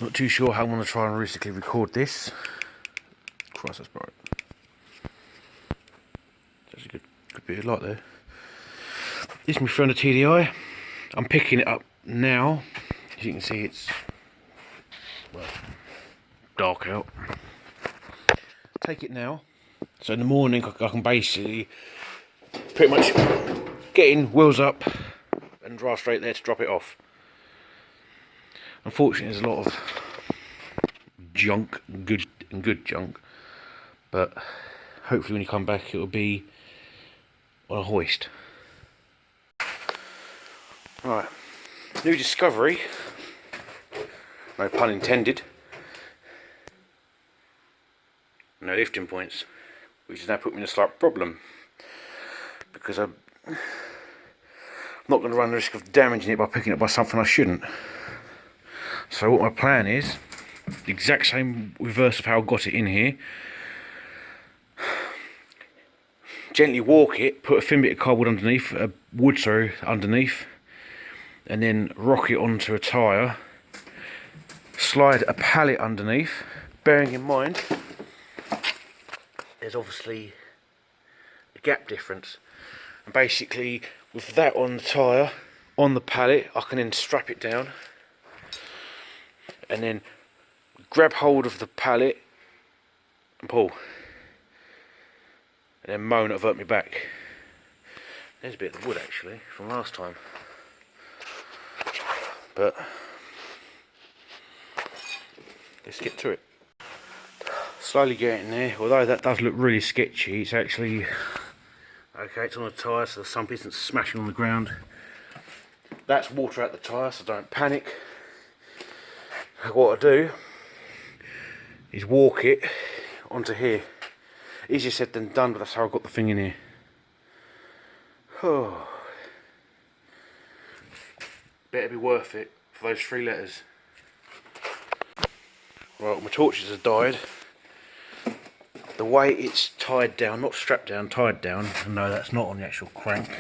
Not too sure how I'm going to try and realistically record this. Christ, that's bright. There's a good bit of light there. This is my friend, a TDI. I'm picking it up now. As you can see, it's well dark out. Take it now. So in the morning, I can basically pretty much get in, wheels up, and drive straight there to drop it off. Unfortunately, there's a lot of junk, good junk, but hopefully when you come back, it'll be on a hoist. Right, new discovery, no pun intended, no lifting points, which has now put me in a slight problem, because I'm not going to run the risk of damaging it by picking it up by something I shouldn't. So what my plan is, the exact same reverse of how I got it in here. Gently walk it, put a thin bit of cardboard underneath, wood underneath, and then rock it onto a tyre. Slide a pallet underneath, bearing in mind there's obviously a gap difference. And basically, with that on the tyre, on the pallet, I can then strap it down and then grab hold of the pallet and pull, and then moan it'll hurt me back. There's a bit of the wood actually from last time, but let's get to it. Slowly getting there. Although that does look really sketchy, it's actually okay. It's on a tyre, so the sump isn't smashing on the ground. That's water out the tyre, so don't panic. What I do is walk it onto here. Easier said than done, but that's how I got the thing in here. Oh. Better be worth it for those 3 letters. Right, my torches have died. The way it's tied down, not strapped down, tied down, and no, that's not on the actual crank.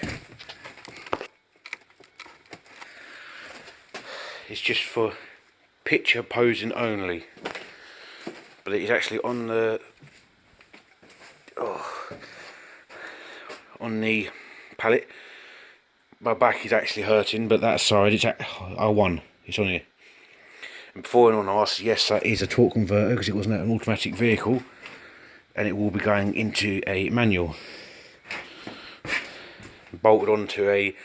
It's just for picture posing only, but it is actually on the pallet. My back is actually hurting, but that side, it's I won. It's on here. And before anyone asks, yes, that is a torque converter because it wasn't an automatic vehicle, and it will be going into a manual, bolted onto a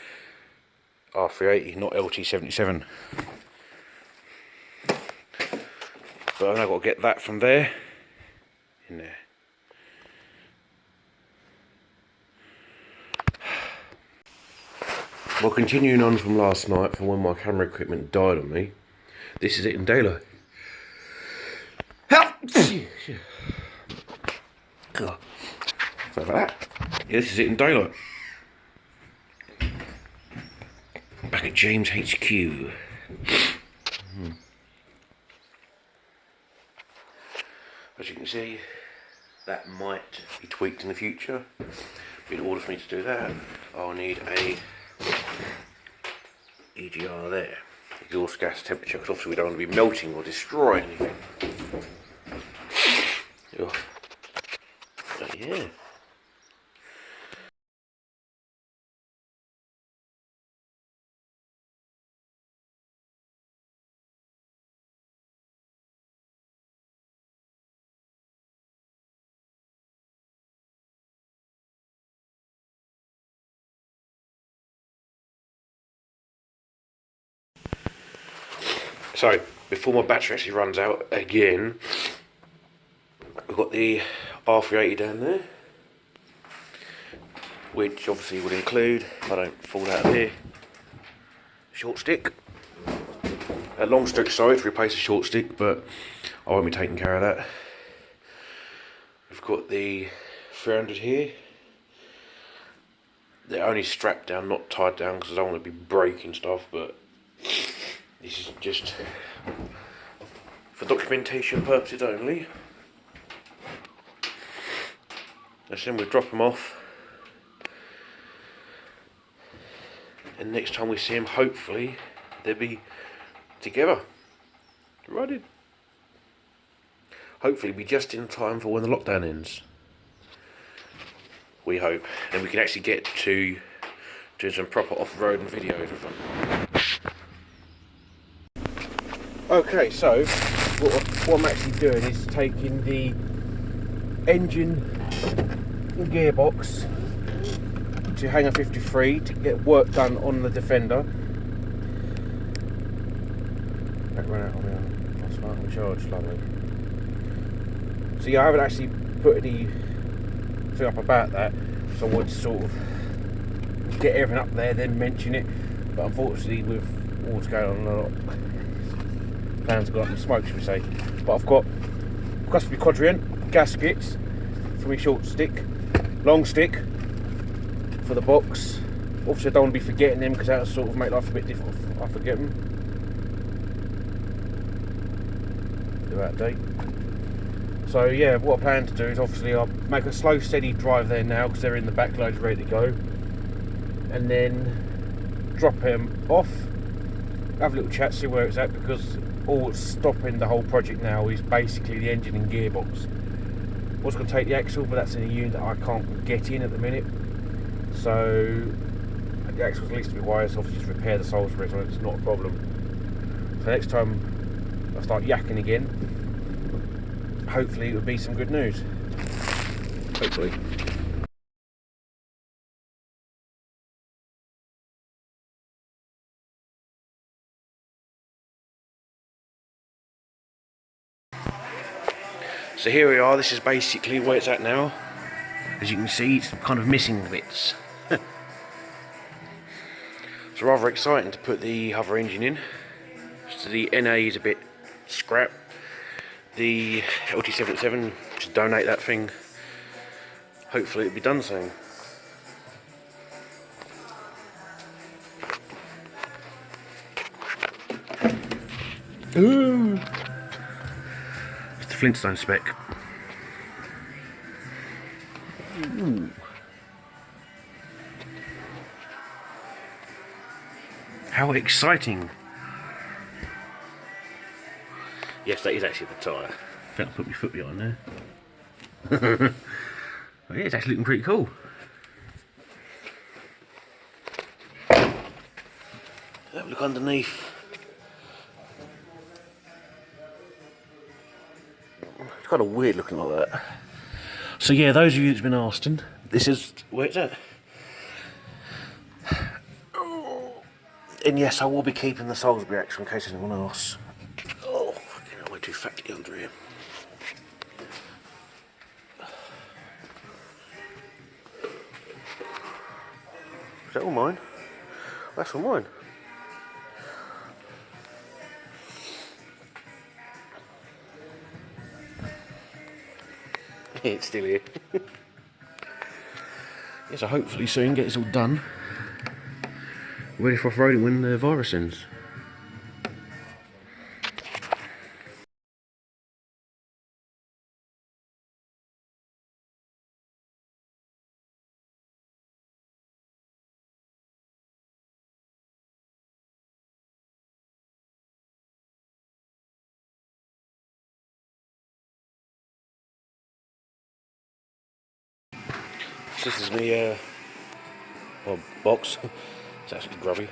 R380, not LT77. But I've now got to get that from there in there. Well, continuing on from last night, from when my camera equipment died on me, this is it in daylight. Sorry about that. Yeah, this is it in daylight. Back at James HQ. As you can see, that might be tweaked in the future. But in order for me to do that, I'll need a EGR there, exhaust gas temperature, because obviously we don't want to be melting or destroying anything. Oh. But yeah. So, before my battery actually runs out again, we've got the R380 down there, which obviously will include, if I don't fall out of here, short stick. A long stick, sorry, to replace a short stick, but I won't be taking care of that. We've got the 300 here. They're only strapped down, not tied down, because I don't want to be breaking stuff, but this is just for documentation purposes only. And then we'll drop them off, and next time we see them, hopefully they'll be together, running. Hopefully be just in time for when the lockdown ends. We hope. And we can actually get to doing some proper off-road videos with them. Okay, so what I'm actually doing is taking the engine and gearbox to Hangar 53 to get work done on the Defender. That ran out on me on smart and charge, lovely. So yeah, I haven't actually put anything up about that, so I wanted to sort of get everything up there, then mention it. But unfortunately, with all that's going on, plans have got up in smoke, should we say. But I've got custom quadrant gaskets for my short stick, long stick for the box. Obviously I don't want to be forgetting them because that will sort of make life a bit difficult if I forget them. They're out of date. So yeah, what I plan to do is obviously I'll make a slow steady drive there now because they're in the back loads ready to go, and then drop them off, have a little chat, see where it's at, because all that's stopping the whole project now is basically the engine and gearbox. I was going to take the axle, but that's in a unit that I can't get in at the minute, so the axle's at least a bit wires, so obviously just repair the Salisbury, so it's not a problem. So next time I start yakking again, hopefully it will be some good news. Hopefully. So here we are, this is basically where it's at now. As you can see, it's kind of missing bits. It's rather exciting to put the other engine in. So the NA is a bit scrap. The LT77, just donate that thing. Hopefully it'll be done soon. Ooh. It's the Flintstone spec. Ooh. How exciting! Yes, that is actually the tyre. I think I'll put my foot behind there. Well, yeah, it's actually looking pretty cool. Have a look underneath. It's kind of weird looking like that. So yeah, those of you that's been asking, this is where it's at. And yes, I will be keeping the Salisbury axle in case anyone asks. Oh, fucking hell, I'm too fat to get under here. Is that all mine? That's all mine. It's still here. Yeah, so hopefully soon get this all done. Ready for off-roading when the virus ends. This is me box. It's actually grubby.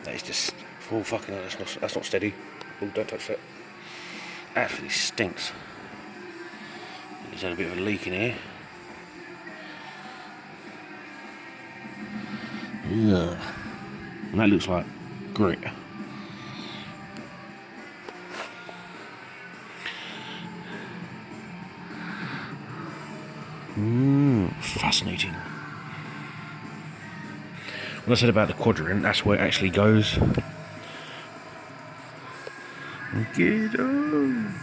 That is just, oh fucking hell, that's not steady. Oh, don't touch that. Absolutely stinks. There's had a bit of a leak in here. Yeah. And that looks like grit. Fascinating. When I said about the quadrant, that's where it actually goes. Get on.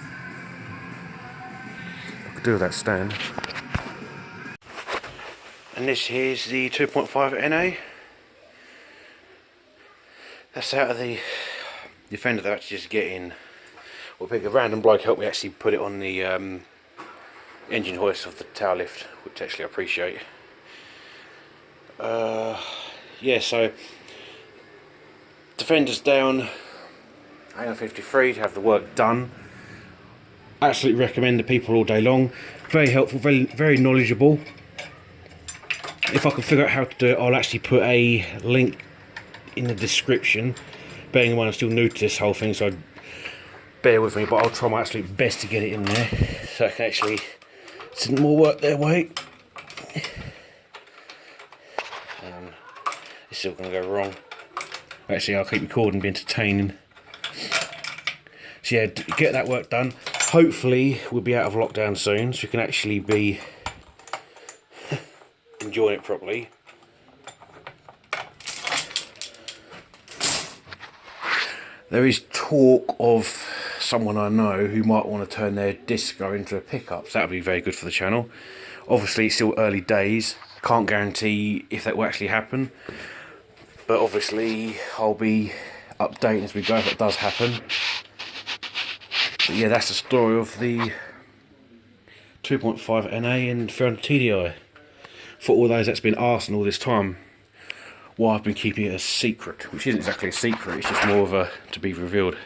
I could do with that stand. And this here's the 2.5 NA. That's out of the Defender that I actually just get in. Well, pick a random bloke helped me actually put it on the engine hoist of the tower lift, which actually I appreciate. Yeah, so Defender's down Hangar 53 to have the work done. Absolutely recommend the people all day long. Very helpful, very knowledgeable. If I can figure out how to do it, I'll actually put a link in the description. Bearing in mind I'm still new to this whole thing, so bear with me, but I'll try my absolute best to get it in there so I can actually send more work their way. It's still going to go wrong. Actually, I'll keep recording and be entertaining. So yeah, get that work done. Hopefully we'll be out of lockdown soon, so we can actually be enjoying it properly. There is talk of someone I know who might want to turn their disco into a pickup, so that would be very good for the channel. Obviously it's still early days, can't guarantee if that will actually happen, but obviously I'll be updating as we go if it does happen. But yeah, that's the story of the 2.5 NA and 300 TDI. For all those that's been asked all this time why I've been keeping it a secret, which isn't exactly a secret, it's just more of a to be revealed.